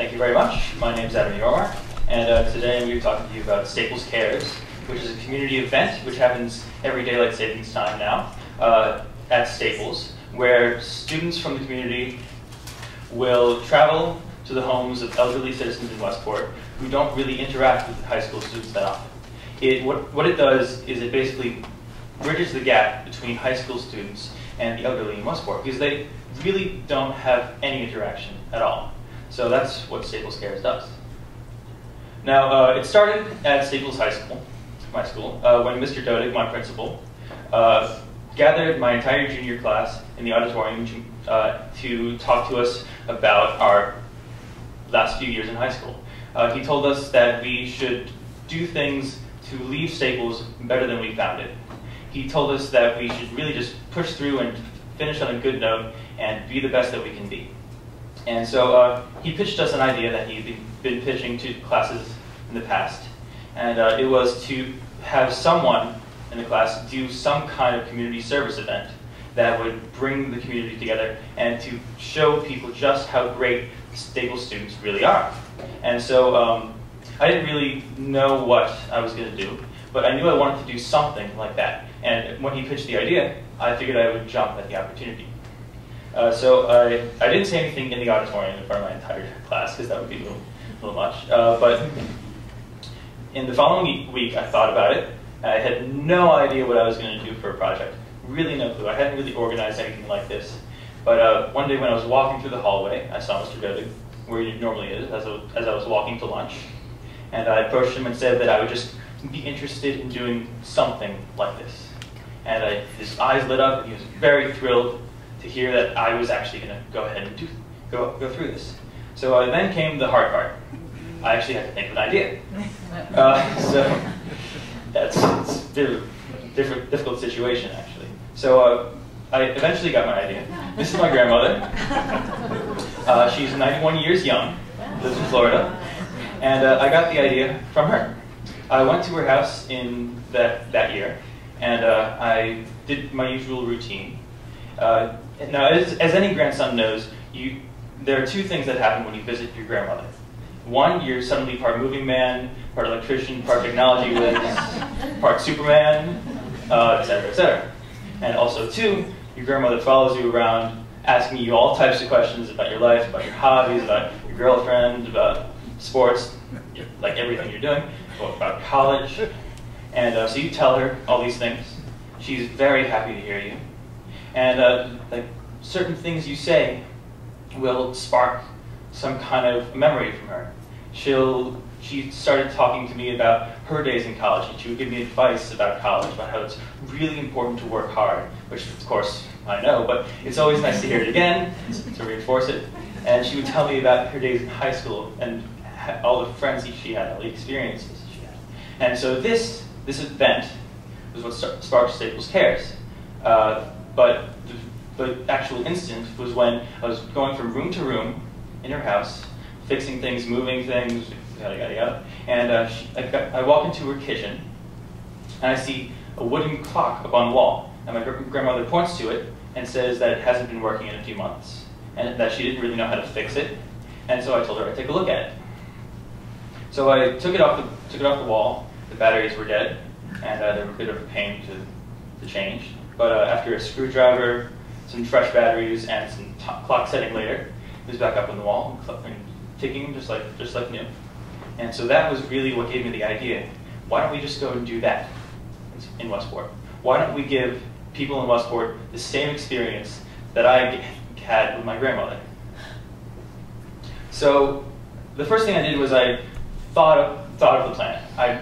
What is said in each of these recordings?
Thank you very much. My name is Yormark, and today I'm going to be talking to you about Staples Cares, which is a community event which happens every daylight savings time now at Staples, where students from the community will travel to the homes of elderly citizens in Westport who don't really interact with high school students that often. What it does is it basically bridges the gap between high school students and the elderly in Westport, because they really don't have any interaction at all. So that's what Staples Cares does. Now, it started at Staples High School, my school, when Mr. Dodig, my principal, gathered my entire junior class in the auditorium to talk to us about our last few years in high school. He told us that we should do things to leave Staples better than we found it. He told us that we should really just push through and finish on a good note and be the best that we can be. And so he pitched us an idea that he'd been pitching to classes in the past, and it was to have someone in the class do some kind of community service event that would bring the community together and to show people just how great Staples students really are. And so I didn't really know what I was going to do, but I knew I wanted to do something like that. And when he pitched the idea, I figured I would jump at the opportunity. So I didn't say anything in the auditorium in front of my entire class, because that would be a little much. But in the following week, I thought about it. I had no idea what I was going to do for a project. Really no clue. I hadn't really organized anything like this. But one day when I was walking through the hallway, I saw Mr. Dodig, where he normally is, as I was walking to lunch. And I approached him and said that I would just be interested in doing something like this. And his eyes lit up, and he was very thrilled to hear that I was actually going to go ahead and go through this. So then came the hard part. I actually had to think of an idea. So it's a difficult situation, actually. So I eventually got my idea. This is my grandmother. She's 91 years young, lives in Florida, and I got the idea from her. I went to her house in that year, and I did my usual routine. Now, as any grandson knows, there are two things that happen when you visit your grandmother. One, you're suddenly part moving man, part electrician, part technology whiz, part Superman, etc., etc. And also, two, your grandmother follows you around, asking you all types of questions about your life, about your hobbies, about your girlfriend, about sports, like everything you're doing, about college. And so you tell her all these things. She's very happy to hear you. And like certain things you say will spark some kind of memory from her. She started talking to me about her days in college, and she would give me advice about college, about how it's really important to work hard, which of course I know, but it's always nice to hear it again, to reinforce it. And she would tell me about her days in high school and all the friends she had, all the experiences she had. And so this event was what sparked Staples Cares. But the actual instance was when I was going from room to room in her house, fixing things, moving things, yada, yada, yada. And I walk into her kitchen, and I see a wooden clock up on the wall. And my grandmother points to it and says that it hasn't been working in a few months, and that she didn't really know how to fix it. And so I told her I'd take a look at it. So I took it off the wall. The batteries were dead, and they were a bit of a pain to change. But after a screwdriver, some fresh batteries, and some clock setting later, it was back up on the wall, and ticking just like new. And so that was really what gave me the idea. Why don't we just go and do that in Westport? Why don't we give people in Westport the same experience that I had with my grandmother? So the first thing I did was I thought of the plan. I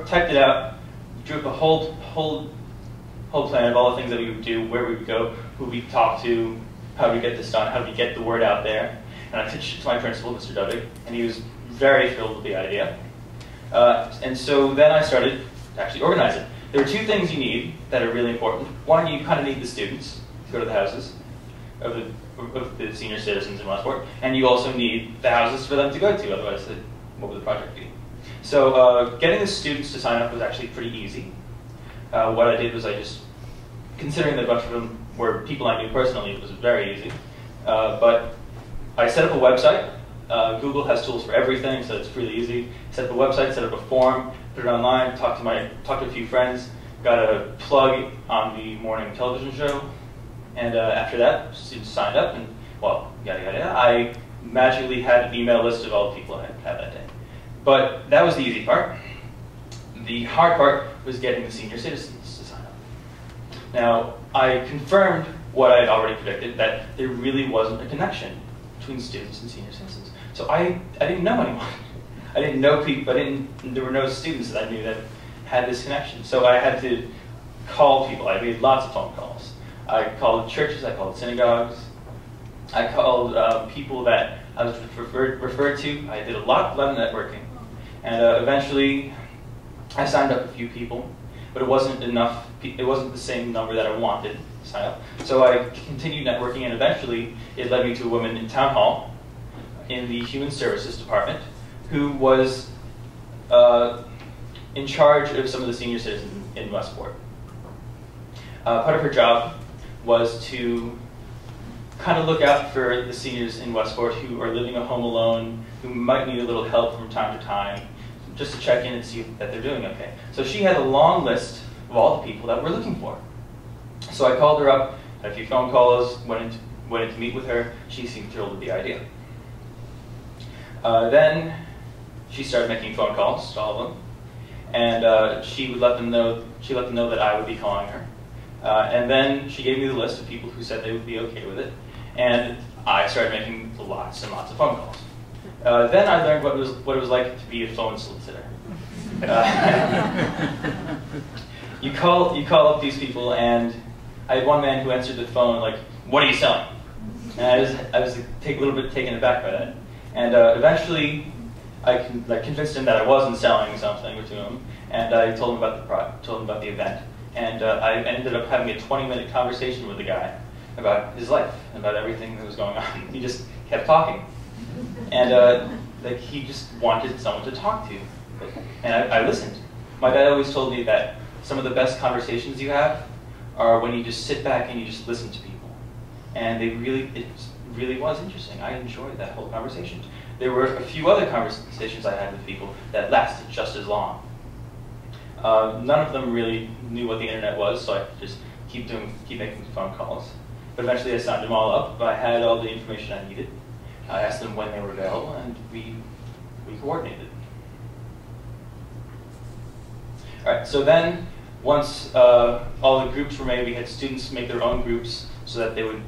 typed it out, drew up a whole plan of all the things that we would do, where we would go, who we'd talk to, how we get this done, how we get the word out there. And I pitched it to my principal, Mr. Dodig, and he was very thrilled with the idea. And so then I started to actually organize it. There are two things you need that are really important. One, you kind of need the students to go to the houses of the senior citizens in Westport, and you also need the houses for them to go to, otherwise what would the project be? So getting the students to sign up was actually pretty easy. What I did was considering that a bunch of them were people I knew personally, it was very easy. But I set up a website Google has tools for everything, so it's really easy. Set up a website, set up a form, put it online, talk to a few friends, got a plug on the morning television show, and after that, students signed up, and well, yada yada yada. I magically had an email list of all the people I had that day. But that was the easy part. The hard part was getting the senior citizens to sign up. Now, I confirmed what I had already predicted, that there really wasn't a connection between students and senior citizens. So I didn't know anyone. I didn't know people. There were no students that I knew that had this connection. So I had to call people. I made lots of phone calls. I called churches. I called synagogues. I called people that I was referred to. I did a lot of networking. And eventually, I signed up a few people, but it wasn't enough. It wasn't the same number that I wanted to sign up. So I continued networking, and eventually, it led me to a woman in town hall in the Human Services Department who was in charge of some of the senior citizens in Westport. Part of her job was to kind of look out for the seniors in Westport who are living at home alone, who might need a little help from time to time, just to check in and see that they're doing okay. So she had a long list of all the people that we're looking for. So I called her up, had a few phone calls, went in to meet with her. She seemed thrilled with the idea. Then she started making phone calls to all of them, and she would let them know that I would be calling her. And then she gave me the list of people who said they would be okay with it, and I started making lots and lots of phone calls. Then I learned what it was like to be a phone solicitor. You call up these people, and I had one man who answered the phone like, "What are you selling?" And I was a little bit taken aback by that. And eventually, I convinced him that I wasn't selling something to him, and I told him about the event. And I ended up having a 20-minute conversation with the guy about his life, about everything that was going on. He just kept talking. And he just wanted someone to talk to. And I listened. My dad always told me that some of the best conversations you have are when you just sit back and you just listen to people. And it really was interesting. I enjoyed that whole conversation. There were a few other conversations I had with people that lasted just as long. None of them really knew what the internet was, so I could just keep making phone calls. But eventually I signed them all up. I had all the information I needed. I asked them when they were available, and we coordinated. All right, so then once all the groups were made, we had students make their own groups so that they would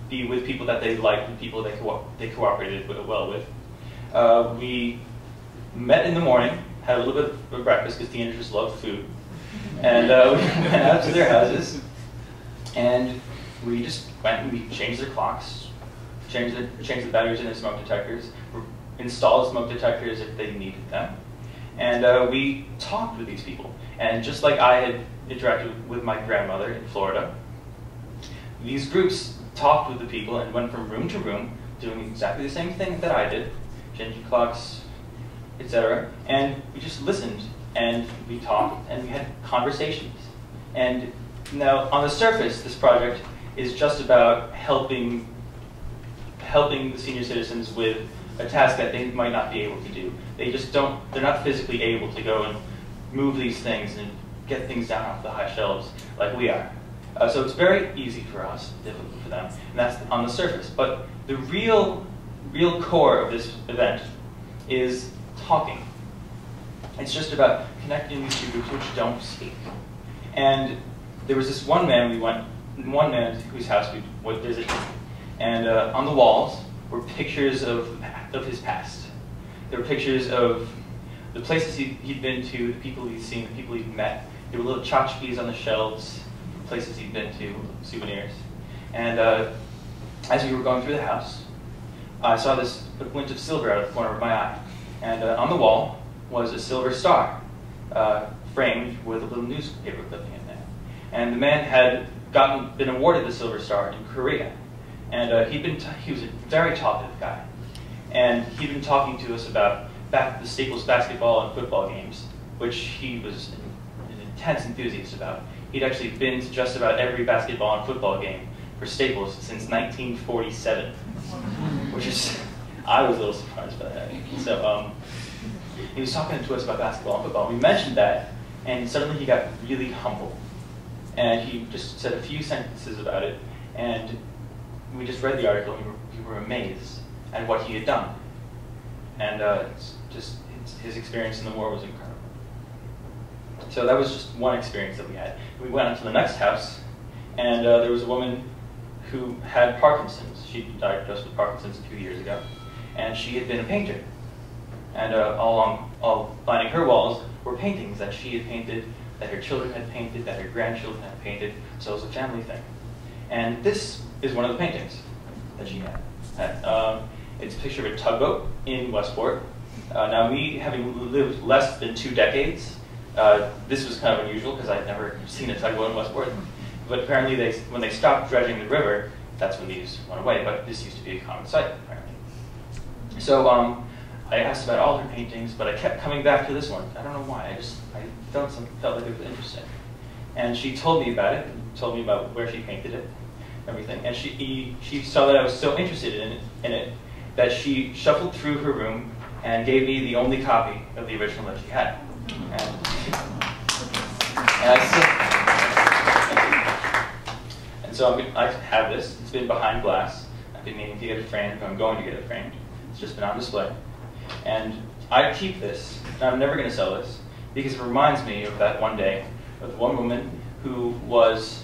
be with people that they liked and people they cooperated well with. We met in the morning, had a little bit of breakfast because teenagers love food, and we went out to their houses, and we just went and we changed their clocks, changed the batteries in their smoke detectors, installed smoke detectors if they needed them, and we talked with these people. And just like I had interacted with my grandmother in Florida, these groups talked with the people and went from room to room, doing exactly the same thing that I did, changing clocks, etc. And we just listened, and we talked, and we had conversations. And now, on the surface, this project is just about helping the senior citizens with a task that they might not be able to do. They're not physically able to go and move these things and get things down off the high shelves like we are. So it's very easy for us, difficult for them, and that's on the surface. But the real core of this event is talking. It's just about connecting these two groups which don't speak. And there was this one man whose house we would visit, and on the walls were pictures of his past. There were pictures of the places he'd been to, the people he'd seen, the people he'd met. There were little tchotchkes on the shelves, places he'd been to, souvenirs. And as we were going through the house, I saw this glint of silver out of the corner of my eye. And on the wall was a silver star, framed with a little newspaper clipping in there. And the man had been awarded the Silver Star in Korea. And he was a very talkative guy. And he'd been talking to us about the Staples basketball and football games, which he was an intense enthusiast about. He'd actually been to just about every basketball and football game for Staples since 1947, which is I was a little surprised by that. So he was talking to us about basketball and football. We mentioned that, and suddenly he got really humble. And he just said a few sentences about it, and we just read the article, and we were amazed at what he had done. And his experience in the war was incredible. So that was just one experience that we had. We went on to the next house, and there was a woman who had Parkinson's. She diagnosed with Parkinson's a few years ago, and she had been a painter. And all lining her walls were paintings that she had painted, that her children had painted, that her grandchildren had painted, so it was a family thing. And this is one of the paintings that she had. It's a picture of a tugboat in Westport. Now, me having lived less than 2 decades, this was kind of unusual because I'd never seen a tugboat in Westport. But apparently, when they stopped dredging the river, that's when these went away. But this used to be a common sight, apparently. So I asked about all her paintings, but I kept coming back to this one. I don't know why. I felt like it was interesting. And she told me about it, told me about where she painted it, everything. And she saw that I was so interested in it that she shuffled through her room and gave me the only copy of the original that she had. And so I have this. It's been behind glass. I've been meaning to get it framed. I'm going to get it framed. It's just been on display. And I keep this, and I'm never going to sell this, because it reminds me of that one day of one woman who was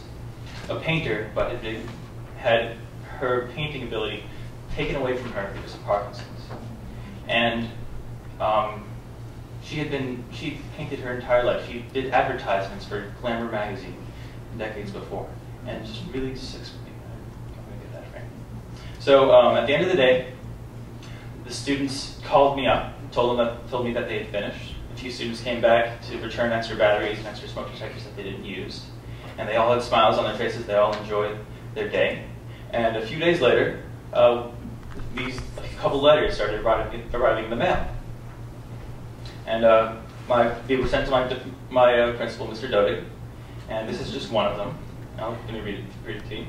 a painter, but had her painting ability taken away from her because of Parkinson's. And she painted her entire life. She did advertisements for Glamour magazine decades before, and just really sticks with me. I'm going to get that framed. So at the end of the day, the students called me up, told me that they had finished. A few students came back to return extra batteries and extra smoke detectors that they didn't use, and they all had smiles on their faces. They all enjoyed their day. And a few days later, a couple letters started arriving in the mail. And they were sent to my principal, Mr. Dodig, and this is just one of them. I'm going to read it to you.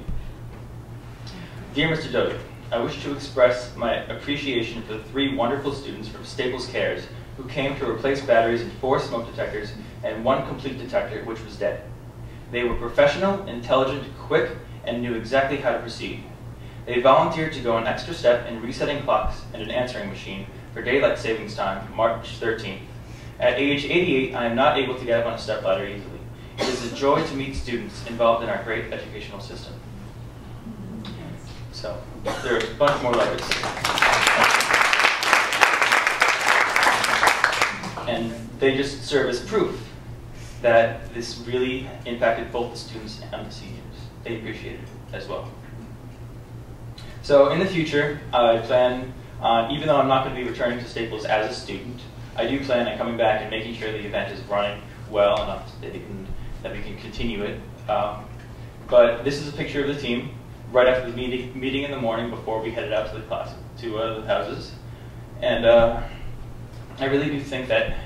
Dear Mr. Dodig, I wish to express my appreciation for the 3 wonderful students from Staples Cares who came to replace batteries in 4 smoke detectors and 1 complete detector, which was dead. They were professional, intelligent, quick, and knew exactly how to proceed. They volunteered to go an extra step in resetting clocks and an answering machine for daylight savings time, March 13th. At age 88, I am not able to get up on a stepladder easily. It is a joy to meet students involved in our great educational system. So, there are a bunch more letters. And they just serve as proof that this really impacted both the students and the seniors. They appreciated it as well. So in the future, I plan on, even though I'm not going to be returning to Staples as a student, I do plan on coming back and making sure the event is running well enough that we can continue it. But this is a picture of the team right after the meeting in the morning before we headed out to the houses. And I really do think that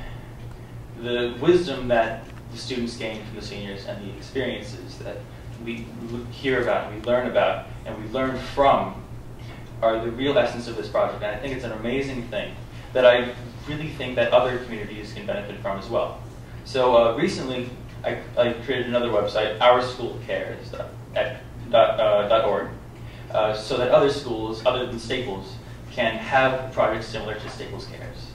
the wisdom that the students gain from the seniors and the experiences that we hear about and we learn about and we learn from are the real essence of this project. And I think it's an amazing thing that I really think that other communities can benefit from as well. So recently, I created another website, ourschoolcares.org, so that other schools, other than Staples, can have projects similar to Staples Cares.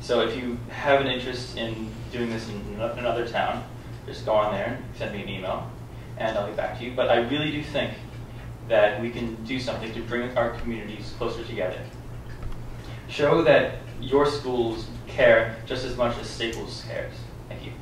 So if you have an interest in doing this in another town, just go on there and send me an email, and I'll get back to you. But I really do think that we can do something to bring our communities closer together. Show that your schools care just as much as Staples cares. Thank you.